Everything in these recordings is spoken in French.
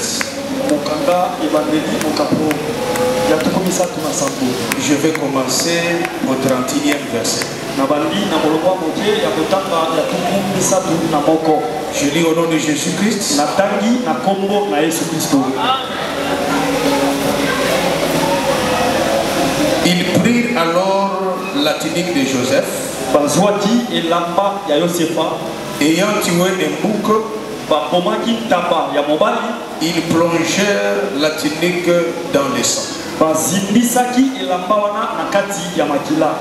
verset. Je vais commencer au 31e verset. Je lis au nom de Jésus-Christ. Ils prirent alors la tunique de Joseph, ayant tué un bouc, ils plongèrent la tunique dans le sang.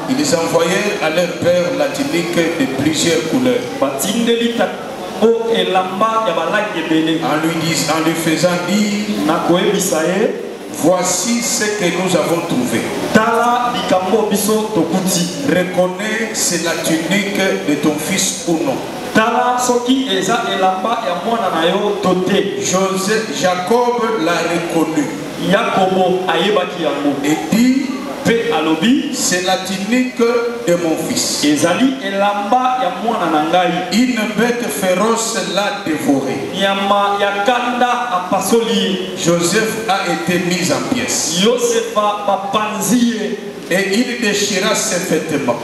Ils envoyèrent à leur père la tunique de plusieurs couleurs, en lui faisant dire: voici ce que nous avons trouvé. Reconnais, c'est la tunique de ton fils ou non. Jacob l'a reconnu et dit: c'est la tunique de mon fils. Une bête féroce l'a dévoré. Joseph a été mis en pièces. Et il déchira ses vêtements.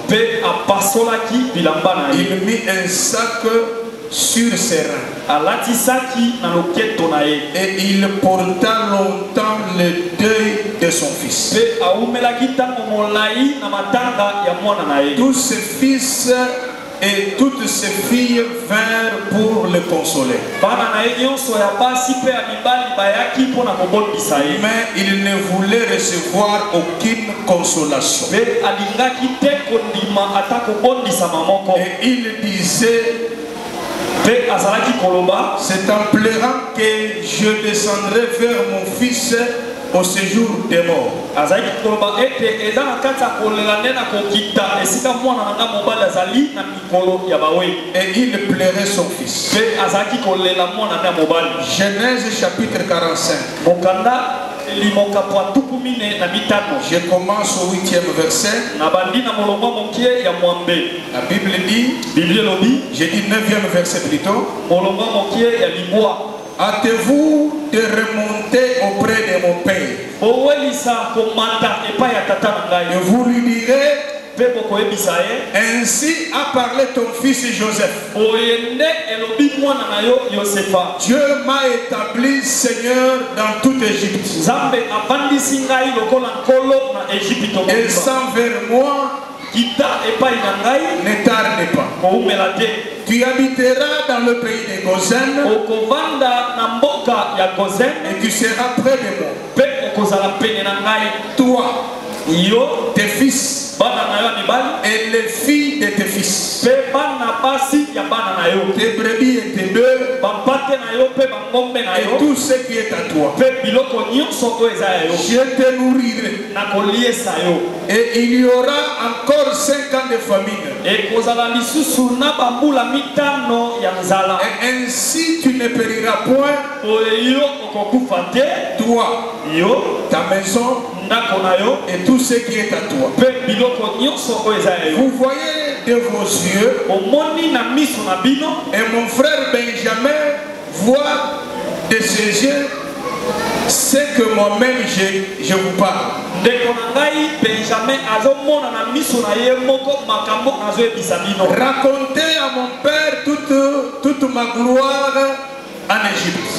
Il mit un sac sur ses reins. Et il porta longtemps le deuil de son fils. Tous ses fils et toutes ses filles vinrent pour le consoler. Mais il ne voulait recevoir aucune consolation. Et il disait: c'est en pleurant que je descendrai vers mon fils au séjour des morts. Et il pleurait son fils. Genèse chapitre 45. Je commence au 8e verset. La Bible dit, j'ai dit 9e verset plutôt: hâtez-vous de remonter auprès de mon père. Et vous lui direz: ainsi a parlé ton fils Joseph. Dieu m'a établi Seigneur dans toute Égypte. Et sans vers moi, ne tarde pas. Tu habiteras dans le pays de Gozen, et tu seras près de moi. Toi, tes fils et les filles de tes fils, tes brebis et tes bœufs, et tout ce qui est à toi. Je te nourrirai. Et il y aura encore 5 ans de famine. Et ainsi tu ne périras point, toi, ta maison et tout ce qui est à toi. Vous voyez de vos yeux, et mon frère Benjamin voit de ses yeux ce que moi-même je vous parle. Racontez à mon père toute ma gloire en Égypte.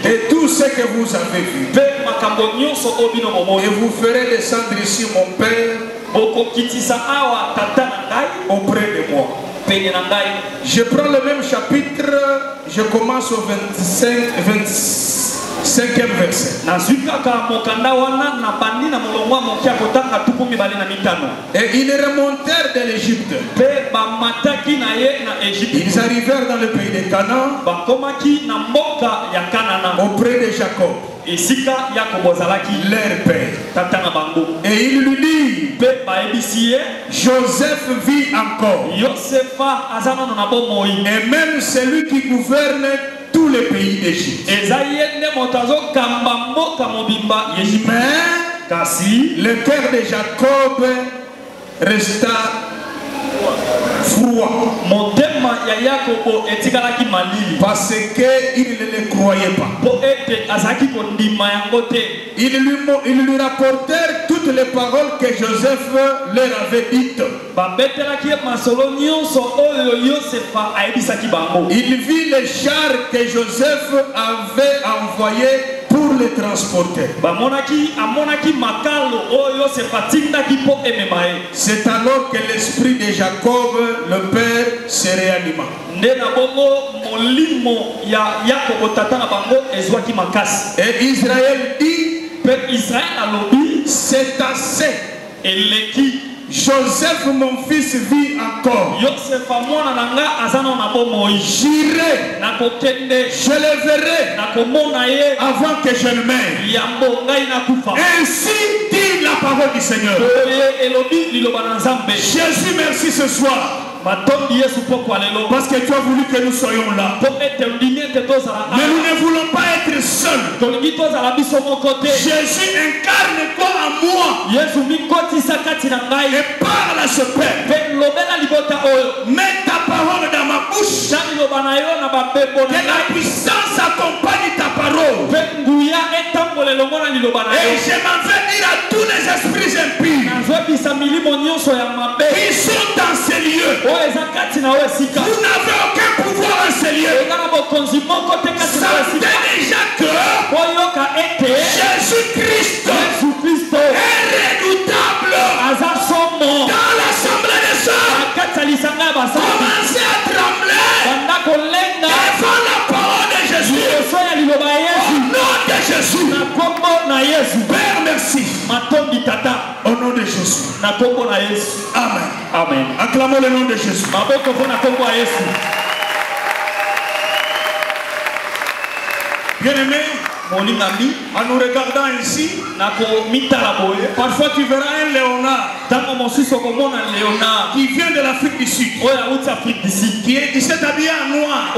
Et tout ce que vous avez vu. Et vous ferez descendre ici mon père auprès de moi. Je prends le même chapitre, je commence au 25e verset. Et ils remontèrent de l'Égypte. Ils arrivèrent dans le pays de Canaan, auprès de Jacob, leur père. Et il lui dit: Joseph vit encore, et même celui qui gouverne tous les pays d'Égypte. Mais le cœur de Jacob resta froid. Parce qu'il ne les croyait pas. Ils lui rapportèrent toutes les paroles que Joseph leur avait dites. Il vit les chars que Joseph avait envoyés pour les transporter. C'est alors que l'esprit de Jacob, le père, se réanima. Et Israël dit, c'est assez. Joseph, mon fils, vit encore. J'irai, je le verrai avant que je ne meure. Ainsi dit la parole du Seigneur. Jésus, merci ce soir. Parce que tu as voulu que nous soyons là. Mais nous ne voulons pas être seuls. Jésus incarne toi en moi. Et parle à ce Père. Mets ta parole dans ma bouche. Que la puissance accompagne ta parole. Et je m'en vais dire à tous les esprits impies. Ils sont dans ces lieux. Vous n'avez aucun pouvoir en ces lieux. Sentez déjà que Jésus-Christ est redoutable dans l'assemblée des sœurs. Commencez à trembler devant la parole de Jésus. Au nom de Jésus. Père, merci. Au nom de Jésus. Amen. Amen. Acclamons le nom de Jésus. Bien-aimé, en nous regardant ici, parfois tu verras un léonard qui vient de l'Afrique du Sud, qui s'est habillé en noir.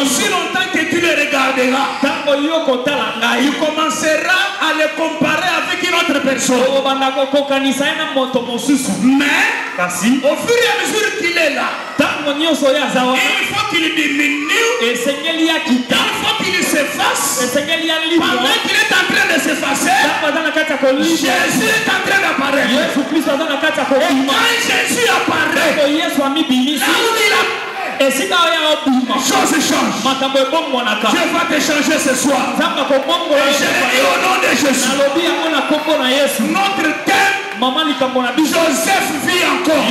Aussi longtemps que tu le regarderas, il commencera à le comparer avec une autre personne. Mais au fur et à mesure qu'il est là, il faut qu'il diminue, il faut qu'il s'efface. Pendant qu'il est en train de s'effacer, Jésus est en train d'apparaître. Et quand Jésus apparaît, chose change. Dieu va te changer ce soir. Et je le dis au nom de Jésus. Notre thème, Joseph vit encore.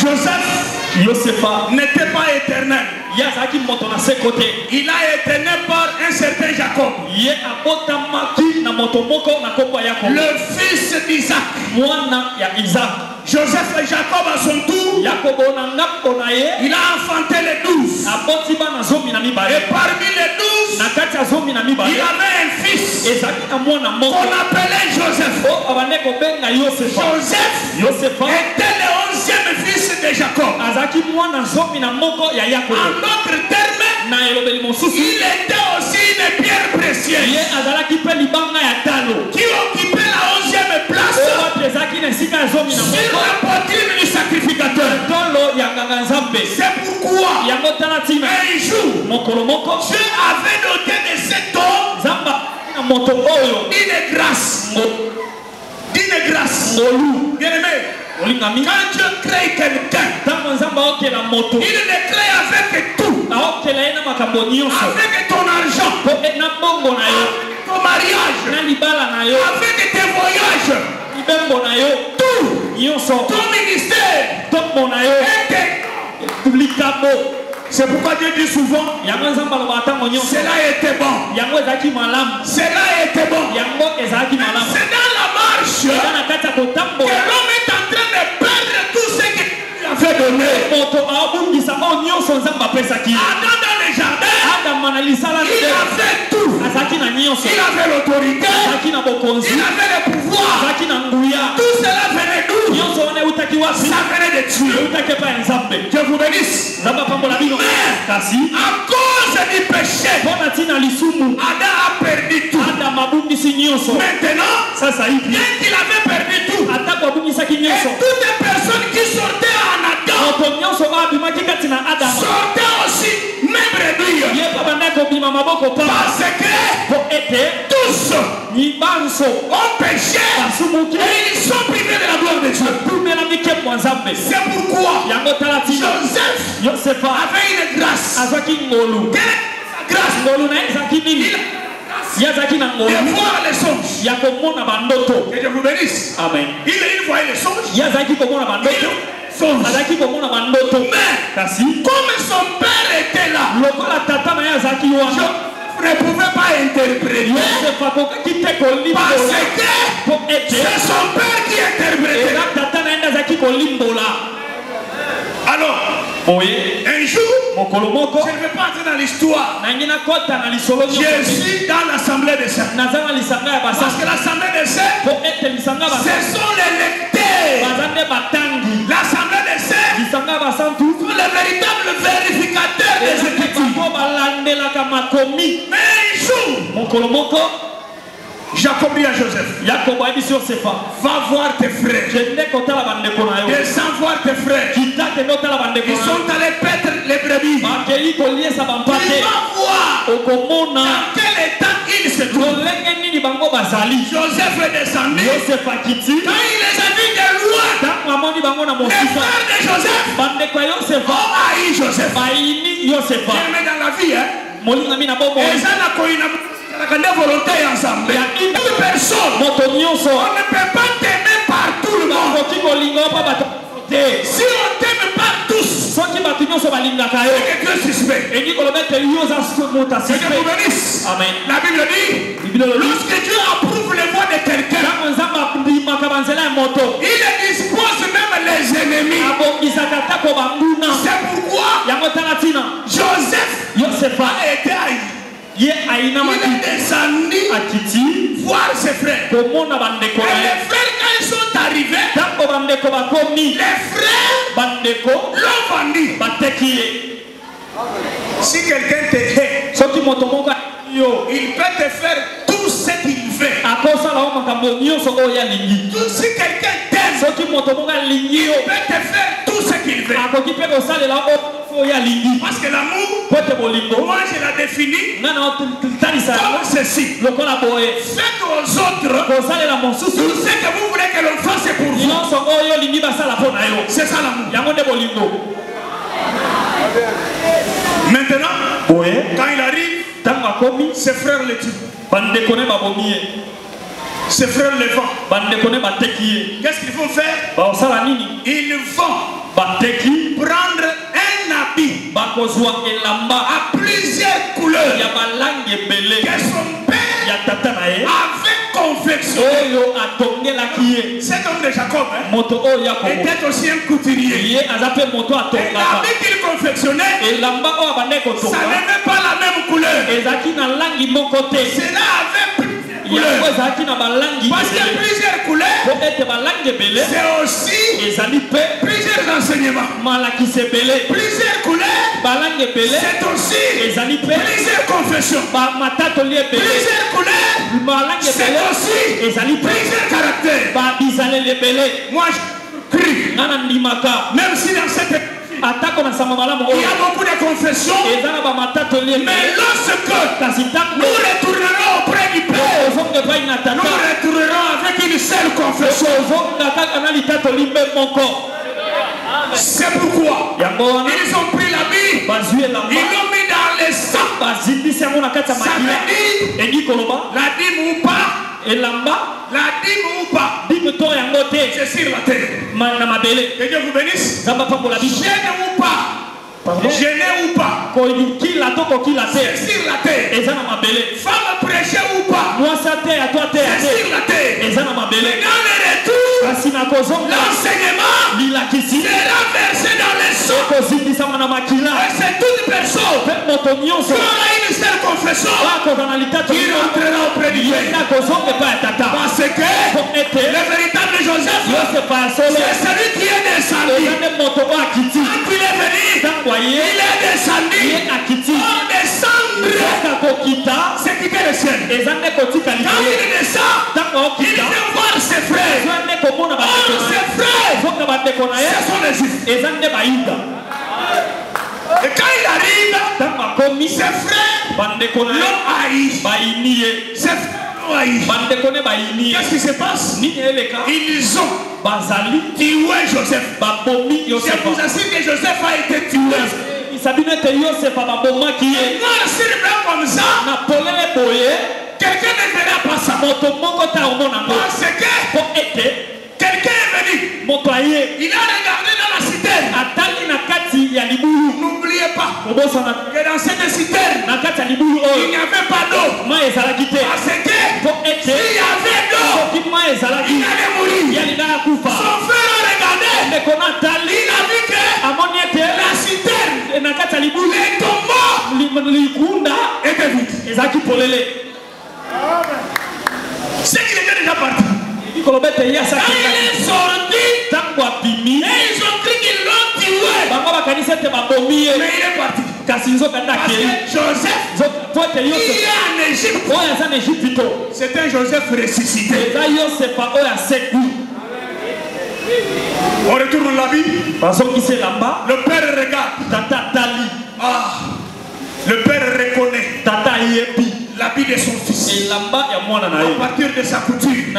Joseph n'était pas éternel. Il a éternel par un certain Jacob, le fils d'Isaac. Joseph et Jacob à son tour, il a enfanté les 12. Et parmi les 12, il avait un fils qu'on appelait Joseph. Joseph était le 11e fils de Jacob. En d'autres termes, il était aussi une pierre précieuse qui occupait la 11e place sur la poitrine du sacrificateur. C'est pourquoi un jour, Dieu avait doté de cet homme d'une grâce. Bien-aimé, quand Dieu crée quelqu'un, il le crée avec tout. Avec ton argent, avec ton mariage, avec tes voyages, tout. Ton ministère c'est pourquoi Dieu dit souvent, cela était bon. Cela était bon. C'est dans la marche que l'homme est en train de perdre tout ce qu'il avait donné. Adam dans le jardin, il avait tout. Il avait l'autorité, il avait le pouvoir. Tout cela venait d'où? Ça venait de Dieu. Je vous bénisse. Mais à cause du péché, Adam a perdu tout. Maintenant, bien qu'il avait perdu tout, et toutes les personnes qui sortaient en Adam sortaient aussi même réduits. Parce que tous ont péché et ils sont privés de la gloire de Dieu. C'est pourquoi Joseph avait une grâce. Quelle grâce? De voir les songes. Que Dieu vous bénisse. Amen. Il voyait les songes. Mais comme son père était là, je ne pouvais pas interpréter. Parce que c'est son père qui interprétait. Alors, un jour, je ne vais pas entrer dans l'histoire. Je suis dans l'assemblée des saints. Parce que l'assemblée des saints, ce sont les lecteurs. L'assemblée des saints sont les véritables vérificateurs des Écritures. Mais un jour, Jacob dit à Joseph, va voir tes frères. Descends voir tes frères. Ils sont allés paître les brebis. Il va voir dans quel état ils se trouvent. Joseph est descendu. Quand il les a vus de loin, les frères de Joseph ont haï Joseph. Jamais dans la vie, on ne peut pas t'aimer par tout le monde. Si on t'aime par tous, c'est que Dieu est suspect. Que Dieu vous bénisse. La Bible dit, lorsque Dieu approuve les voies de quelqu'un, il dispose même les ennemis. C'est pourquoi Joseph a été haï. Il est descendu voir ses frères. Et les frères, quand ils sont arrivés, les frères l'ont vendu. Si quelqu'un te hait, il peut te faire tout ce qu'il veut. Si quelqu'un t'aime, il peut te faire tout ce qu'il veut. Parce que l'amour, moi je l'ai défini comme ceci. Faites aux autres tout ce que vous voulez que l'on fasse pour vous. C'est ça l'amour. Maintenant, quand il arrive, ses frères le tuent. Ses frères le vendent. Qu'est-ce qu'ils vont faire? Ils vont prendre un habit à plusieurs couleurs que son père avait confectionné. Cet homme de Jacob était aussi un couturier. Et l'habit qu'il confectionnait, ça n'avait pas la même couleur. Cela avait parce que plusieurs couleurs, c'est aussi plusieurs enseignements. Plusieurs couleurs, c'est aussi plusieurs confessions. Plusieurs couleurs, c'est aussi plusieurs caractères. Moi je crie, même si dans cette il y a beaucoup de confessions, mais lorsque nous retournerons auprès du Père, nous retournerons avec une seule confession. C'est pourquoi ils ont pris l'habit, ils l'ont mis dans les sacs. Ça veut dire la dîme ou pas. La dîme ou pas, c'est sur la terre. Que Dieu vous bénisse. Gêné ou pas, gêné ou pas, c'est sur la terre. Femme prêchée ou pas, c'est sur la terre. Et dans le retour, l'enseignement sera versé dans les seaux. Et c'est toute personne qui aura une seule confession qui rentrera auprès du Père. Parce que le véritable Joseph, c'est celui qui est descendu. Quand il est venu, il est descendu. En descendre, c'est quitter le ciel. Quand il descend, il vient voir ses frères. Ses frères, ce sont les Juifs. Et quand il arrive, ses frères l'ont haï. Ses frères l'ont haï. Qu'est-ce qui se passe? Ils ont tué Joseph. C'est pour ça que Joseph a été tué. Comme ça, quelqu'un ne verra pas ça. Parce que quelqu'un est venu. Il a regardé dans la citerne. N'oubliez pas que dans cette citerne, il n'y avait pas d'eau. Parce que s'il y avait d'eau, il allait mourir. Son frère a regardé. Il a vu que la citerne, les tombeaux étaient vides. C'est qu'il était déjà parti. Quand il est sorti, et ils ont cru qu'ils l'ont tué. Mais il est parti. Parce que Joseph, qui est en Égypte, c'est un Joseph ressuscité. On retourne la vie. Le père regarde. Le père reconnaît l'habit de son fils. À partir de sa couture, il dit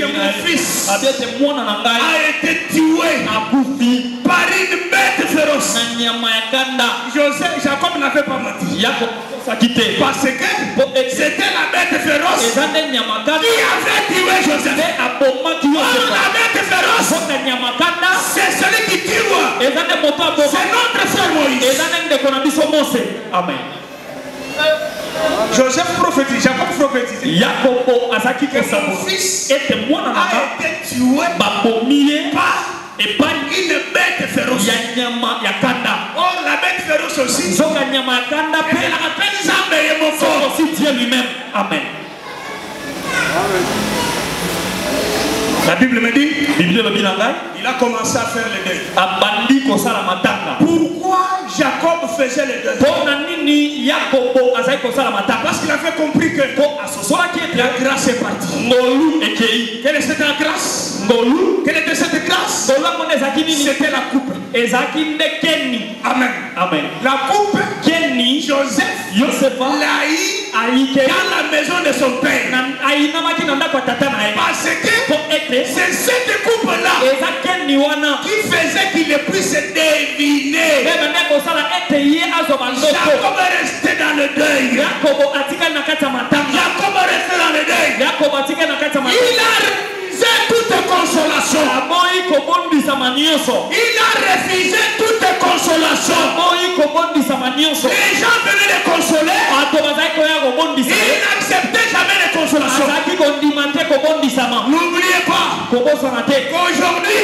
que mon fils a été tué par une bête féroce. Jacob n'avait pas menti. Parce que c'était la bête féroce qui avait tué Joseph. La bête féroce, c'est celui qui tue. C'est notre frère Moïse. Amen. Joseph prophétise, Jacob prophétise. Que mon fils a été tué par une bête féroce. Or la bête féroce aussi, elle rappelle Zambé et mon corps. Aussi Dieu lui-même. Amen. La Bible me dit, il a commencé à faire le deuil. Pourquoi Jacob faisait le deuil? Parce qu'il avait compris que la grâce est partie. Quelle est cette grâce? Quelle était cette grâce? C'était la coupe. Amen. Amen. La coupe, Joseph l'a eu dans la maison de son père. Parce que c'est cette coupe-là qui faisait qu'il puisse deviner. Jacob est resté dans le deuil. Jacob est resté dans le deuil. Il a refusé toute consolation. Il a refusé toute consolation. Les gens venaient le consoler. Il n'acceptait jamais les consolations. N'oubliez pas qu'aujourd'hui,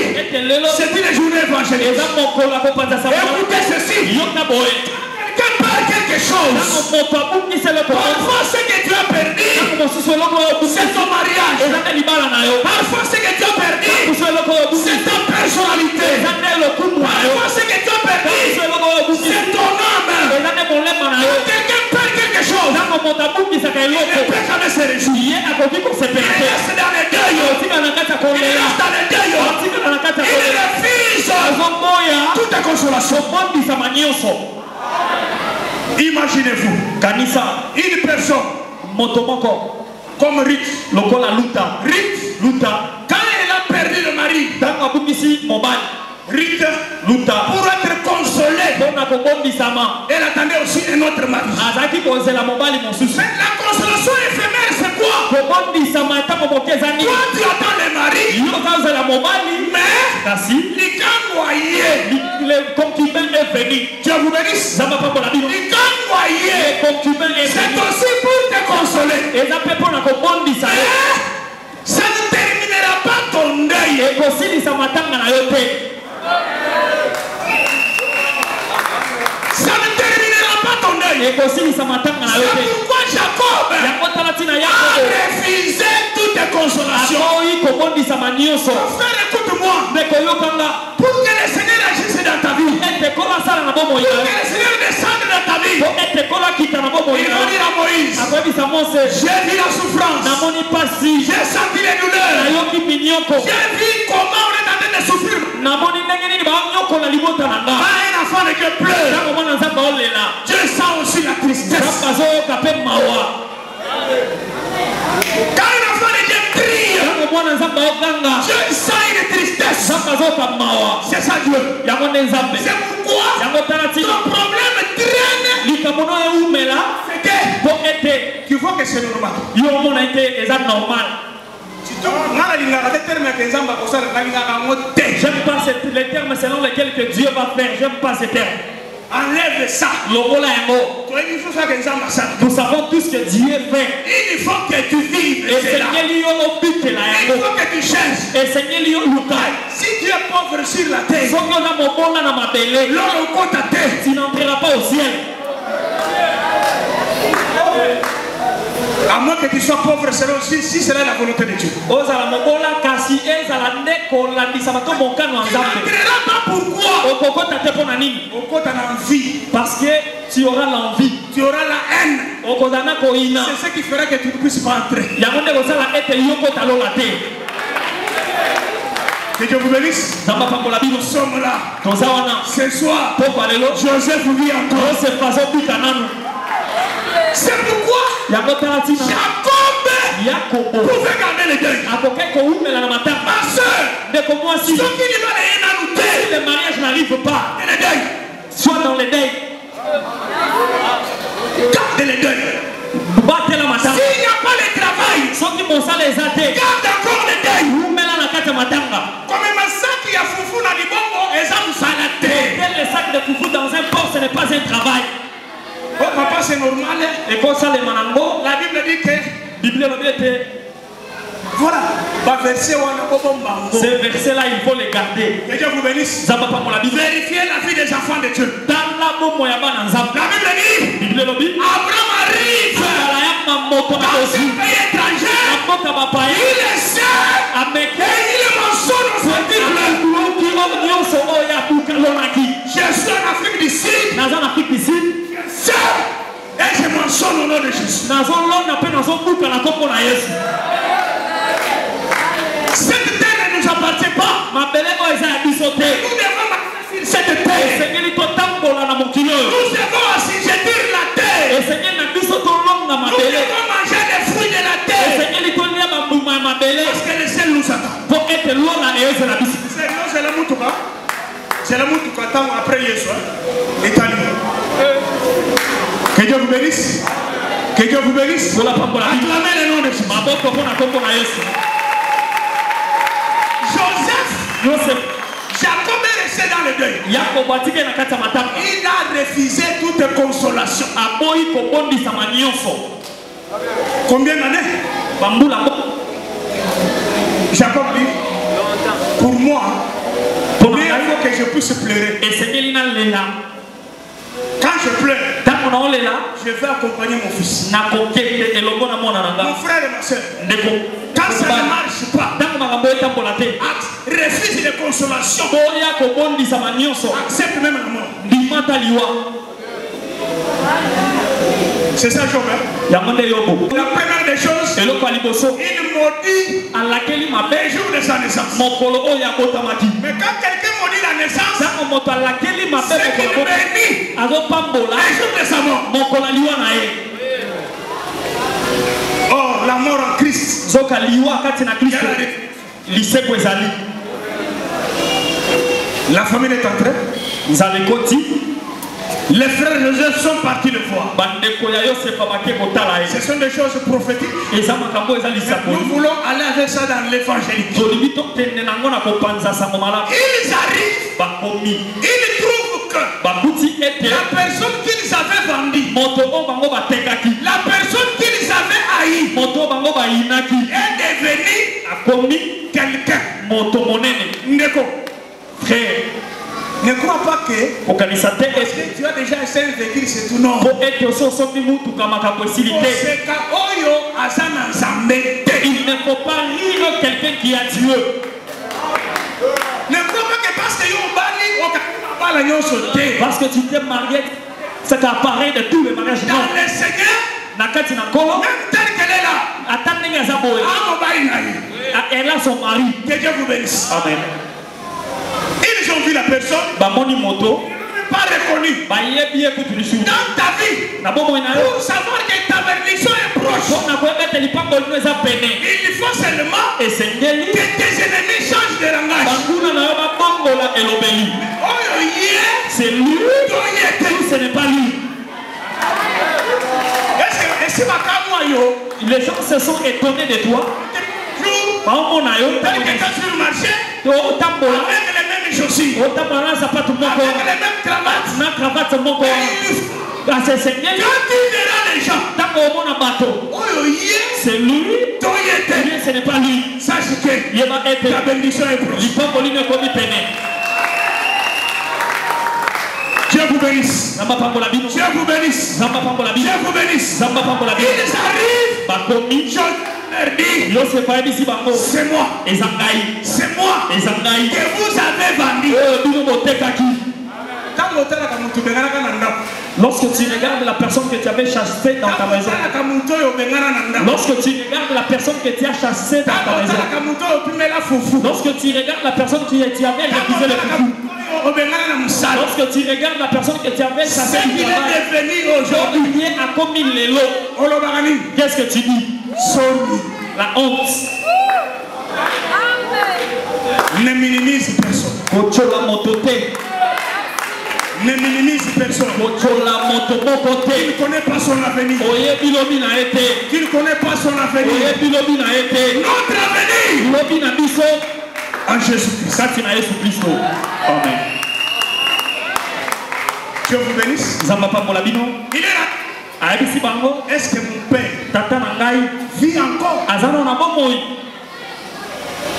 c'est une journée évangélique. Écoutez ceci. Quelqu'un perd quelque chose. Parfois, ce que tu as perdu, c'est ton mariage. Parfois, ce que tu as perdu, c'est ta personnalité. Parfois, ce que tu as perdu, c'est ton âme. Quelqu'un perd quelque chose. Il ne peut jamais se réjouir. Il reste dans le deuil. Il reste dans le deuil. Il refuse toute consolation. Imaginez-vous, une personne comme Ruth, quand elle a perdu le mari, Ruth, pour être consolée, elle attendait aussi un autre mari. Mais la consolation éphémère, c'est quoi? Toi, tu attends le mari, mais le concubin est venu. Dieu vous bénisse. C'est aussi pour te consoler. Et ça ne terminera pas ton deuil. Ça ne terminera pas ton deuil. C'est pourquoi Jacob a refusé toute consolation. Frère, écoute-moi. Pour que le Seigneur agisse dans ta vie, pour que le Seigneur descende dans ta vie, dire à Moïse, j'ai vu la souffrance, j'ai senti les douleurs, j'ai vu comment on est en train de souffrir. Un enfant de Dieu pleure. Dieu sent aussi la tristesse. Quand un enfant de Dieu crie, Dieu sent une tristesse. C'est ça Dieu. C'est pourquoi ton problème traîne. C'est que tu vois que c'est normal. J'aime pas les termes selon lesquels que Dieu va faire. J'aime pas ces termes. Enlève ça. Nous savons tout ce que Dieu fait. Il faut que tu vives. Et Il faut que tu cherches. Si tu es pauvre sur la terre, tu n'entreras pas au ciel. À moins que tu sois pauvre, si c'est la volonté de Dieu. Tu n'entreras pas pourquoi. Parce que tu auras l'envie. Tu auras la haine. C'est ce qui fera que tu ne puisses pas entrer. Que Dieu vous bénisse. Nous sommes là. Ce soir, Joseph vit encore. C'est pourquoi Jacob pouvait garder le deuil. Ma soeur, ce qui le mariage n'arrive pas, soit dans le deuil. Garde le deuil. S'il n'y a pas le travail, garde encore le deuil. Comme un sac qui a foufou dans le bongo, et ça nous salade. Le sac de foufou dans un port, ce n'est pas un travail. Oh papa, c'est normal. Et comme ça, les manango, la Bible dit que voilà, ces versets-là, il faut les garder. Que Dieu vous bénisse. Vérifiez la vie des enfants de Dieu. La Bible dit Abraham arrive dans un pays étranger. Il est seul et il est mentionné dans sa Bible. Je suis en Afrique du Sud. Seul. Et je mentionne au nom de Jésus. Cette terre ne nous appartient pas. Nous devons cette terre. Nous devons assujettir la terre. Nous devons manger les fruits de la terre. Parce que le ciel nous attend. C'est la moutouk après Yeshua. Que Dieu vous bénisse. Que Dieu vous bénisse. Acclamez le nom de Jésus. Joseph, Jacob est resté dans le deuil. Il a refusé toute consolation. Combien d'années? Jacob dit, pour moi, il faut que je puisse pleurer. Quand je pleure, je vais accompagner mon fils, mon frère et ma soeur. Quand ça ne marche pas, refuse les consolations, accepte même la mort. C'est ça, Job. La première des choses, il maudit les jours de sa naissance. Mais quand quelqu'un maudit la naissance, c'est qu'il bénit les jours de sa mort. Oh, la mort en Christ. La famille est entrée. Les frères Joseph sont partis le voir. Ce sont des choses prophétiques. Nous voulons aller avec ça dans l'évangélique. Ils arrivent. Ils trouvent que la personne qu'ils avaient vendue, la personne qu'ils avaient haï, est devenue quelqu'un. Ndeko. Frère. Ne crois pas que parce que tu as déjà essayé de vécu, c'est tout non. Il ne faut pas rire quelqu'un qui a Dieu. Ne crois pas que parce que parce que tu t'es marié, C'est appareil de tous les mariages. Dans le Seigneur, même tel qu'elle est là, elle a son mari. Que Dieu vous bénisse. Amen. Ils ont vu la personne. Pas reconnu. Dans ta vie, pour savoir que ta bénédiction est proche, il faut seulement que tes ennemis changent de langage. C'est lui, ce n'est pas lui. Les gens se sont étonnés de toi. Tel que tu as sur le marché, avec les mêmes chaussures, avec les mêmes cravates. Quand tu verras les gens, c'est lui, ce n'est pas lui. Sache que ta bénédiction est proche. Dieu vous bénisse. Dieu vous bénisse. Dieu vous bénisse. Ils arrivent. C'est moi. C'est moi que vous avez vendu. Lorsque tu regardes la personne que tu avais chassée dans ta maison, lorsque tu regardes la personne que tu as chassée dans ta maison, lorsque tu regardes la personne qui tu avais refusé le foufou, lorsque tu regardes la personne que tu avais chassée du travail, aujourd'hui il a commis les lots, qu'est-ce que tu dis? La honte. Ne minimise personne. Ne minimise personne. Il ne connaît pas son avenir. Il ne connaît pas son avenir. Notre avenir en Jésus-Christ. Amen. Dieu vous bénisse. Il est là. Est-ce que mon père vit encore?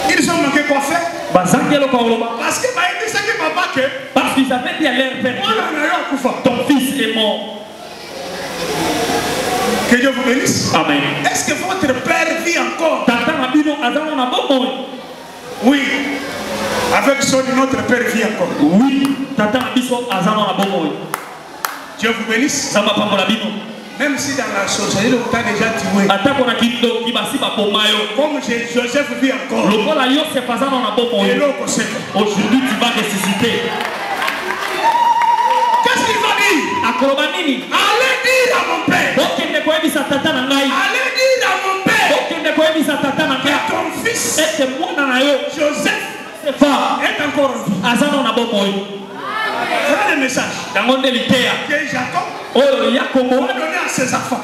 Ils ont manqué quoi faire? Parce que papa parce qu'ils avaient dit à leur père, ton fils est mort. Que Dieu vous bénisse. Amen. Est-ce que votre père vit encore? Oui. Avec son notre père vit encore. Oui. Dieu vous bénisse. Même si dans la société, on t'a déjà tué. Comme Joseph vit encore. Aujourd'hui, tu vas ressusciter. Qu'est-ce qu'il va dire? Allez dire à mon père. Allez dire à mon père. Que ton fils, Joseph, est encore en vie. Voilà le message que Jacob a donné à ses enfants.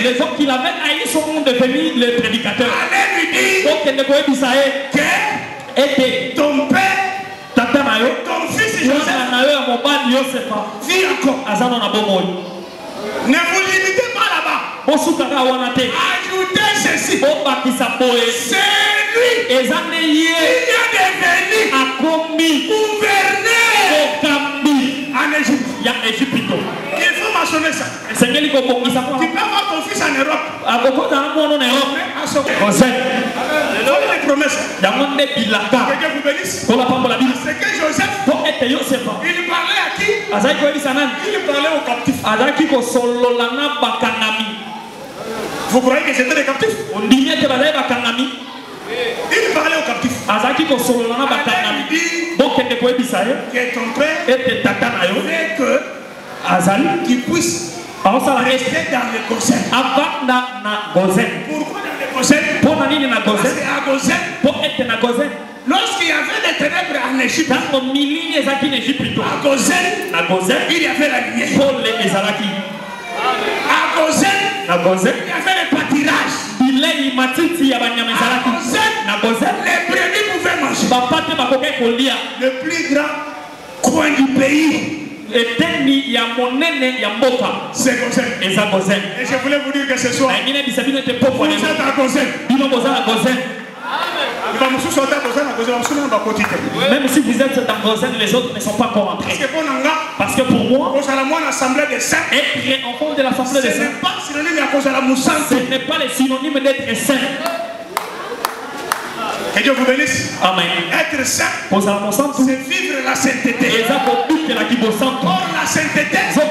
Les gens qui l'avaient haï sont devenus les prédicateurs. Allez lui dire que ton père, ton fils Joseph vit encore. Ne vous limitez pas là-bas. Ajoutez ceci. C'est lui qui a devenu gouverneur en Égypte. Il faut mentionner ça. Tu peux avoir ton fils en Europe. C'est une promesse. Que Dieu vous bénisse. C'est que Joseph, il parlait à qui? Il parlait aux captifs. Vous croyez que c'était des captifs? Il parlait aux captifs. Que ton père fait que qu'il puisse rester dans le Gosen. Pourquoi dans le Gosen? Parce qu'à Gosen, lorsqu'il y avait des ténèbres en Égypte, à Gosen, il y avait la lumière. À Gosen, il y avait le pâturage. À Gosen, les brebis pouvaient manger. Le plus grand coin du pays, c'est Gosen. Et je voulais vous dire que ce soir, vous êtes à Gosen. Même si vous êtes dans Gosen, les autres ne sont pas encore entrés. Parce que pour moi, être enfant de l'assemblée des saints, ce n'est pas le synonyme d'être saint. Que Dieu vous bénisse. Amen. Être saint, c'est vivre la sainteté. Or la sainteté, on ne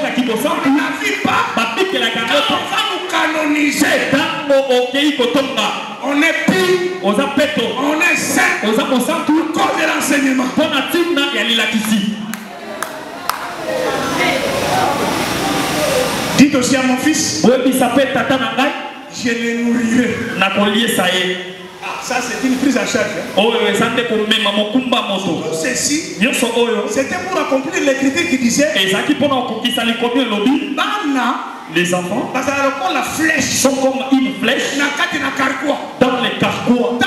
vit pas. On va nous canoniser. On est pur. On est saint. À cause de l'enseignement. Dites aussi à mon fils, je le nourrirai. Ah, ça c'est une prise à charge. Tout ceci, c'était pour accomplir les critères qui disaient les enfants parce que la flèche sont comme une flèche dans les carquois.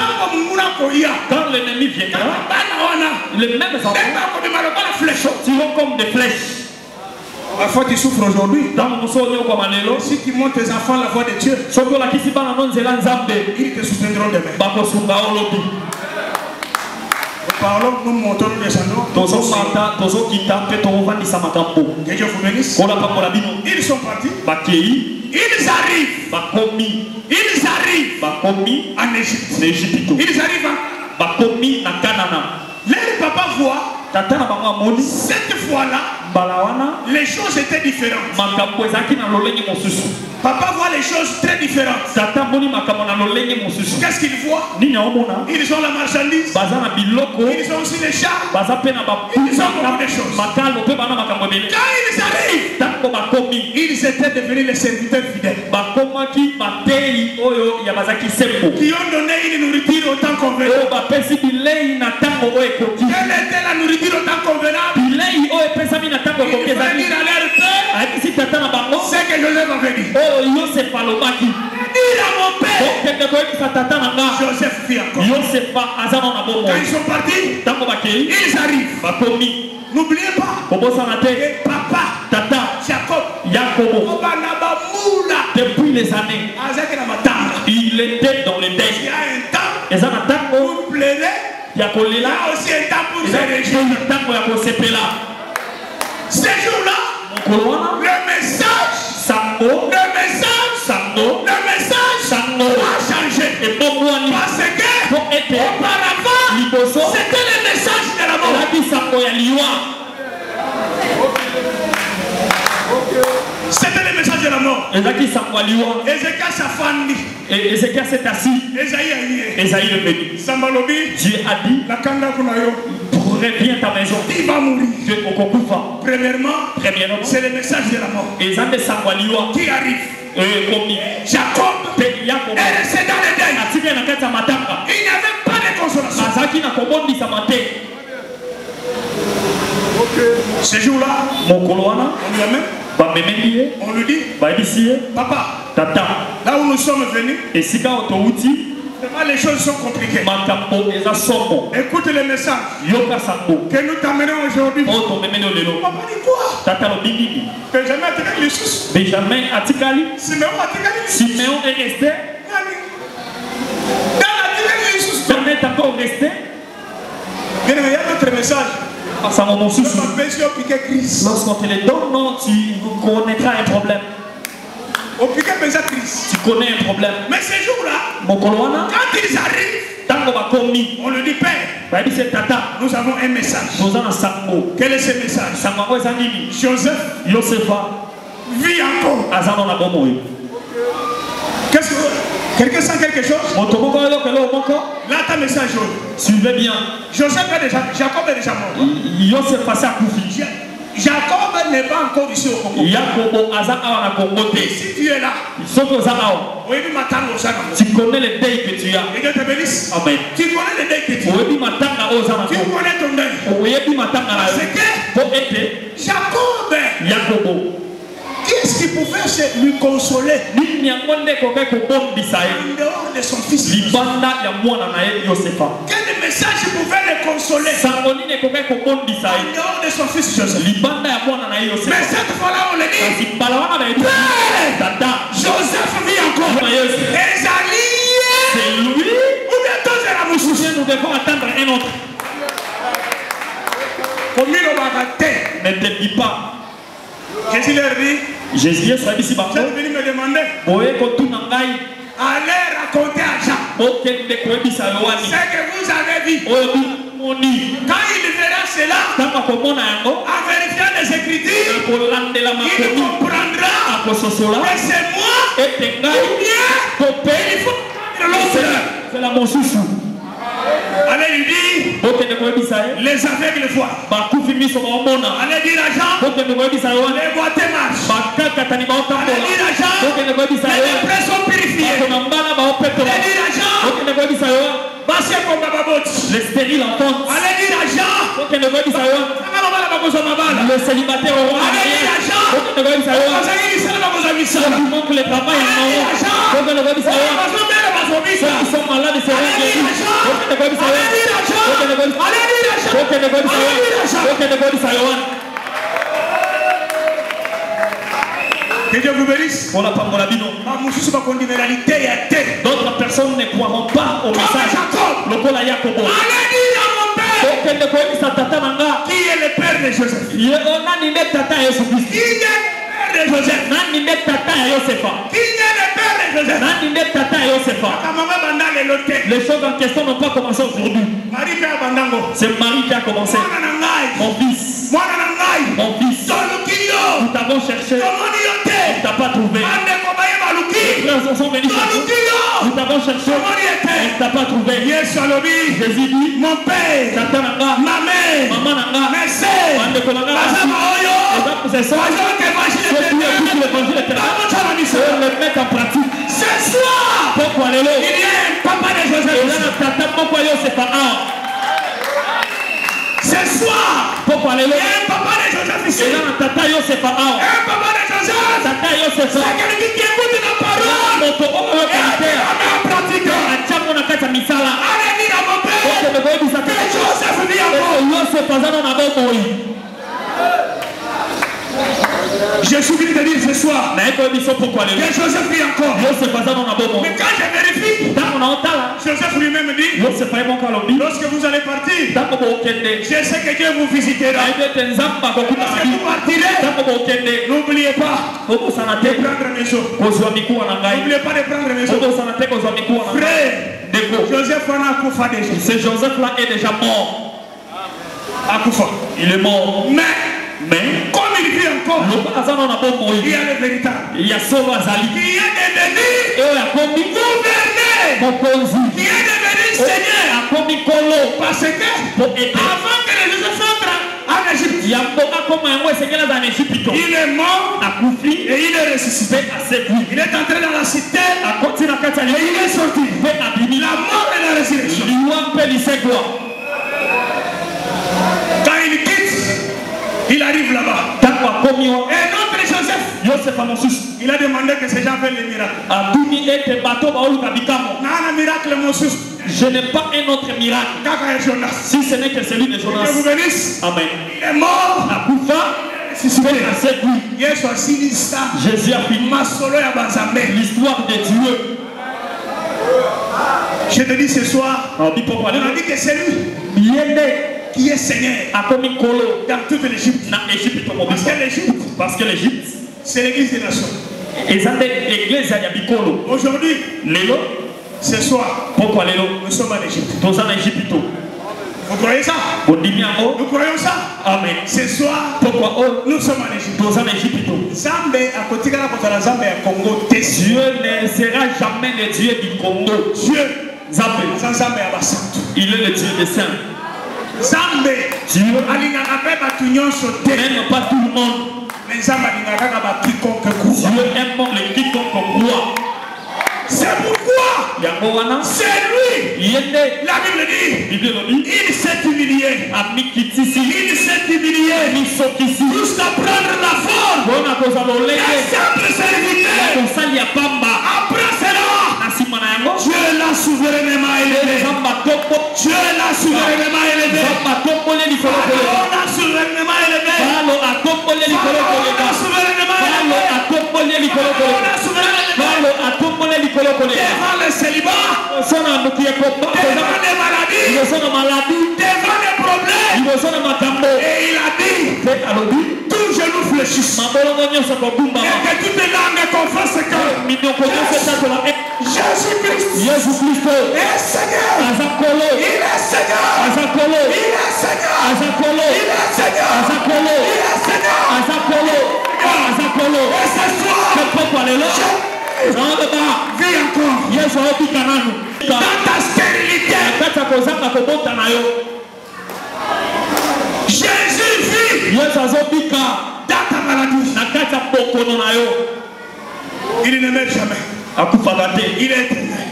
Quand l'ennemi viendra, les mêmes enfants tireront comme des flèches. Parfois tu souffres aujourd'hui. Si tu montres tes enfants la voie de Dieu, ils te soutiendront demain. Nous parlons, nous montons, nous descendons. Que Dieu vous bénisse. Ils sont partis. Ils arrivent. En Égypte. Ils arrivent leur papa voit. Cette fois-là, les choses étaient différentes. Papa voit les choses très différentes. Qu'est-ce qu'il voit? Ils ont la marchandise. Ils ont aussi les chars. Ils ont beaucoup de choses. Quand ils arrivent, ils étaient devenus les serviteurs fidèles. Qui ont donné une nourriture autant convenable. Quelle était la nourriture autant convenable? Ils veulent dire à leur père ce que Joseph avait dit. Dire à mon père. Joseph vit encore. Quand ils sont partis, ils arrivent. N'oubliez pas que papa Jacob depuis les années il était dans les deuils. Il y a un temps pour pleurer. Il y a aussi un temps pour se réjouir. Ce jour-là, le message a changé. Parce que auparavant, c'était le message de la mort. C'était le message de la mort. Ézéchiel s'affandi. Ézéchiel s'est assis. Esaïe est venu. Dieu a dit, reviens à ta maison. Il va mourir. Premièrement, c'est le message de la mort qui arrive. Jacob est resté dans le deuil. Il n'y avait pas de consolation. Ce jour-là, on lui dit, papa, là où nous sommes venus, les choses sont compliquées. Écoute le message que nous t'amenons aujourd'hui. Papa dit quoi? Benjamin a tiré les sous. Siméon est resté. Siméon est encore resté. Bien, il y a d'autres messages. Lorsqu'on te les donne, non, tu connaîtras un problème. Tu connais un problème. Mais ce jour-là, quand ils arrivent, on lui dit père, nous avons un message. Quel est ce message? Joseph vit encore. Qu'est-ce que quelqu'un sent quelque chose? Là, ta message. Suivez bien. Jacob est déjà mort. Jacob n'est pas encore ici au Congo. Si tu es là, tu connais les deuils que tu as. Et Dieu te bénisse. Amen. Tu connais les deuils que tu as. Tu connais ton deuil. Parce que Jacob, qu'est-ce qui pouvait lui consoler en dehors de son fils? Quel message pouvait le consoler en dehors de son fils Joseph? Mais cette fois-là, on le dit, Joseph vit encore. C'est lui. Nous devons attendre un autre. Ne te dis pas. Jésus leur dit, Jésus est venu me demander, allez raconter à Jean. ce que vous avez vu. Quand il verra cela, en vérifiant les Écritures, il comprendra que c'est moi ou bien il faut prendre l'autre. Allez lui dire, les aveugles voient. Allez dire à Jean, les boiteux marchent. Allez dire à Jean, les lépreux sont purifiés. Allez dire à Jean, les stériles entendent. Allez dire à Jean, les célibataires auront un mariage. Allez dire à Jean, les travail ceux qui sont malades seront guéris. Que Dieu vous bénisse. D'autres personnes ne croiront pas au message. Allez dire à mon père. Qui est le père de Joseph? Qui est le père de Joseph? Qui est le père de Joseph? Les choses en question n'ont pas commencé aujourd'hui. C'est Marie qui a commencé. Mon fils, nous t'avons cherché, nous ne t'avons pas trouvé. Les frères sont venus chercher, nous t'avons cherché, nous ne t'avons pas trouvé. Jésus dit, mon père, ma mère, mes sœurs, c'est ça. Le mettre en pratique. Ce soir, il y a un papa de Joseph. Ce soir, il y a un papa de Joseph ici. Un papa de Joseph. C'est quelqu'un qui écoute la parole et qui met en pratique. Allez dire à mon père que Joseph vit encore. Je suis venu te dire ce soir que Joseph vit encore. Mais quand je vérifie, Joseph lui-même dit, lorsque vous allez partir, je sais que Dieu vous visitera. Lorsque vous partirez, n'oubliez pas de prendre mes eaux. N'oubliez pas de prendre mes eaux. Frère, Joseph c'est Joseph-là est déjà mort. Il est mort. Mais comme il vit encore, il y a le véritable. Il y a solo Azali. Qui est devenu gouverner. Qui est devenu Seigneur. Parce que avant que les Joseph entrent en Égypte, il est mort et il est ressuscité. Il est entré dans la cité et il est sorti. La mort et la résurrection. Quand il quitte, il arrive là-bas. Et notre Joseph, il a demandé que ces gens fassent les miracles. Je n'ai pas un autre miracle. Si ce n'est que celui de Jonas. Que vous bénisse. Amen. Il est mort. Jésus a fini l'histoire de Dieu. Je te dis ce soir, on a dit que c'est lui qui est Seigneur dans toute l'Égypte. Parce que l'Égypte, c'est l'église des nations. Aujourd'hui, ce soir, nous sommes en Égypte. Vous croyez ça? Nous croyons ça? Amen. Ce soir, nous sommes en Égypte. Dieu ne sera jamais le Dieu du Congo. Dieu, il est le Dieu des saints. Dieu n'aime pas tout le monde. Dieu aime quiconque croit. C'est pourquoi c'est lui. La Bible dit, il s'est humilié. Il s'est humilié jusqu'à prendre la forme d'un simple serviteur. Après cela, Dieu l'a souverainement élevé. Dieu l'a souverainement élevé. On l'a souverainement élevé. On l'a devant le célibat, devant les maladies, devant les problèmes. Et il a dit, tout genou fléchisse. Et que toutes les langues confessent que Jésus Jésus-Christ est Seigneur. Azakolo. Il est Seigneur. Azakolo. Il est Seigneur. Azakolo. Il est Seigneur. Azakolo. Il est Seigneur. Azakolo. Azakolo. Et ce soir, vis encore. Dans ta stérilité, Jésus vit. Dans ta maladie, il ne meurt jamais. Il est éternel.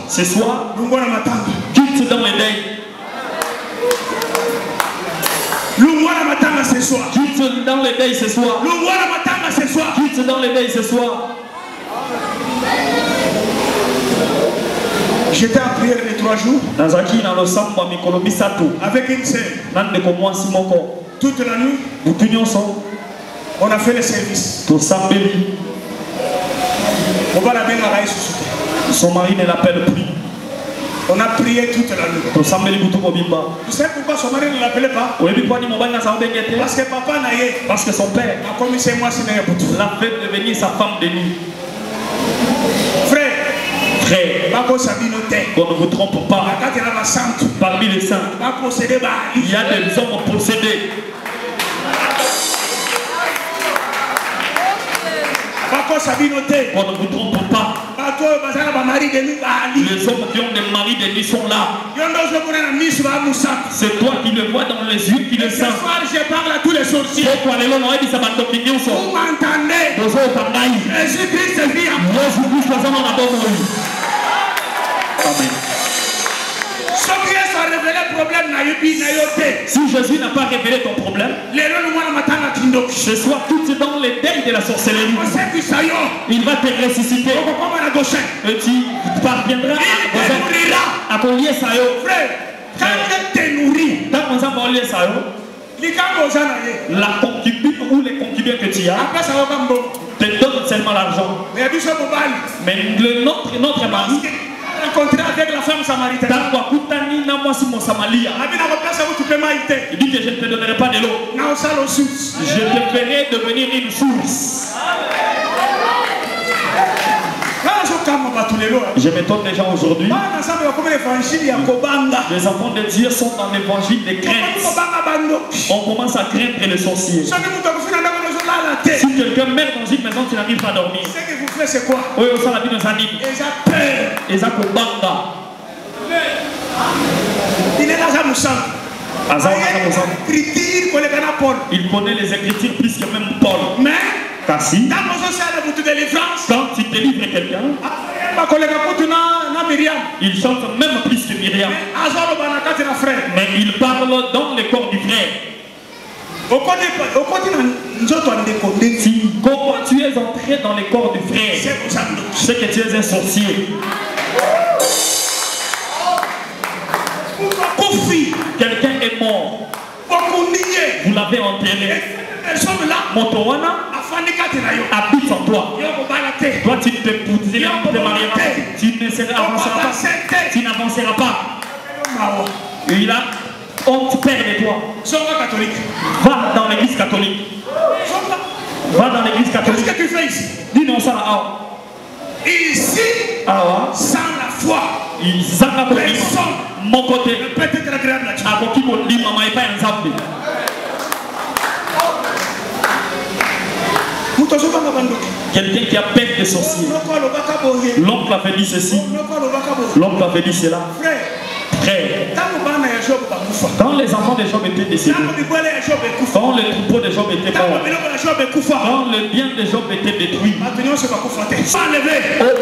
Ce soir, quitte dans les deuils. Ce soir. Quitte dans les deuils ce soir. Quitte dans les deuils ce soir. J'étais en prière les 3 jours avec une sœur. Toute la nuit, on a fait le service. Son mari ne l'appelle plus. On a prié toute la nuit. Vous savez pourquoi son mari ne l'appelait pas? Parce que papa n'a eu. Parce que son père a commis ses mois l'a fait devenir sa femme de nuit. Frère, qu'on ne vous trompe pas. Parmi les saints, il y a des hommes possédés. On ne vous trompe pas. Les hommes qui ont des maris de nuit sont là. C'est toi qui le vois dans les yeux qui le sent. Je parle à tous les sorciers. Vous m'entendez? Jésus-Christ vit en moi. Amen. Si Jésus n'a pas révélé ton problème, ce soir tout est dans les deuils de la sorcellerie. Il va te ressusciter. Et tu parviendras à collier ça. Quand tu te nourris, la concubine ou les concubins que tu as te donnent seulement l'argent. Mais notre mari, rencontré avec la femme samaritaine. Il dit que je ne te donnerai pas de l'eau. Je te ferai devenir une source. Je m'étonne des gens aujourd'hui. Les enfants de Dieu sont dans l'évangile des craintes. On commence à craindre les sorciers. Si quelqu'un meurt dans une maison, tu n'arrives pas à dormir. Ce que vous faites, c'est quoi? Oui, on s'en a vu dans un livre. Il est dans un moussant. Il connaît les Écritures plus que même Paul. Mais quand tu délivres quelqu'un, il chante même plus que Myriam. Mais il parle dans le corps du frère. Si comment tu es entré dans le corps du frère, c'est que tu es un sorcier. Quelqu'un est mort. Vous l'avez enterré. Motowana habite en toi. Toi, tu te marieras. Tu n'avanceras pas. Il a honte, père de toi. Va dans l'église catholique. Va dans l'église catholique. Qu'est-ce que tu fais ici? Dis non ça. Ici, sans la foi, personne mon côté ne peut être agréable à Dieu. Quelqu'un qui a peur des sorciers. L'oncle avait dit ceci. L'oncle avait dit cela. Frère, quand les enfants de Job étaient décédés, quand le troupeau de Job était mort, quand le bien de Job était détruit,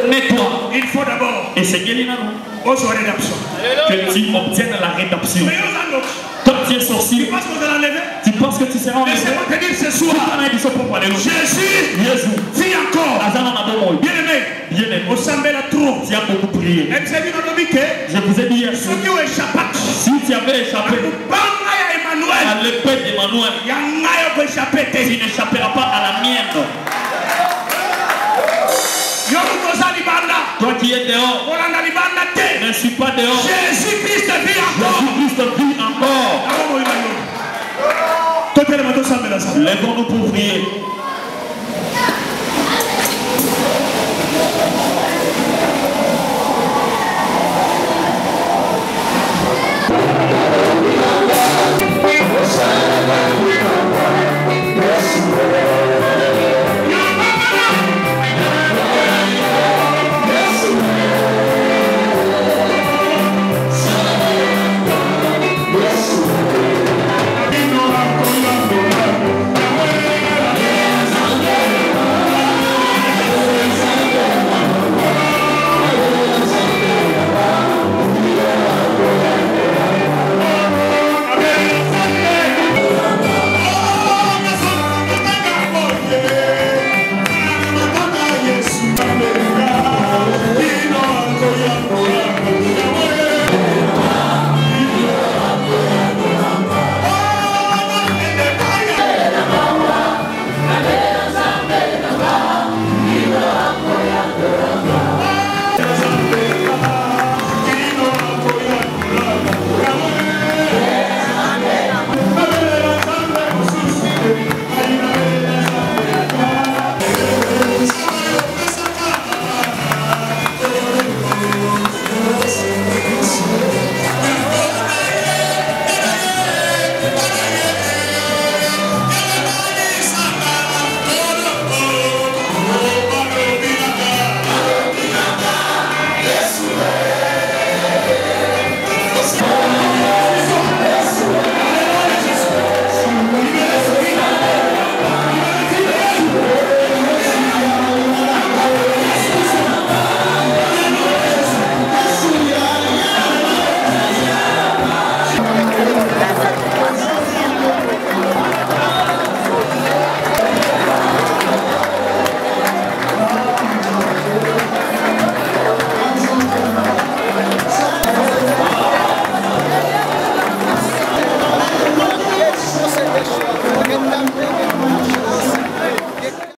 mets-toi. Il faut d'abord que tu obtiennes la rédemption. Quand tu es sorcier, tu penses que tu seras enlevé. Laissez-moi te dire ce soir, Jésus vit encore. Bien-aimé, au Sambela trop. Tu as beaucoup prié. Je vous ai dit hier, si tu avais échappé à l'épée d'Emmanuel, tu n'échapperas pas à la mienne. Toi qui es dehors, ne suis pas dehors. Jésus-Christ vit encore. Jésus-Christ vit encore. Lèvons-nous pour prier.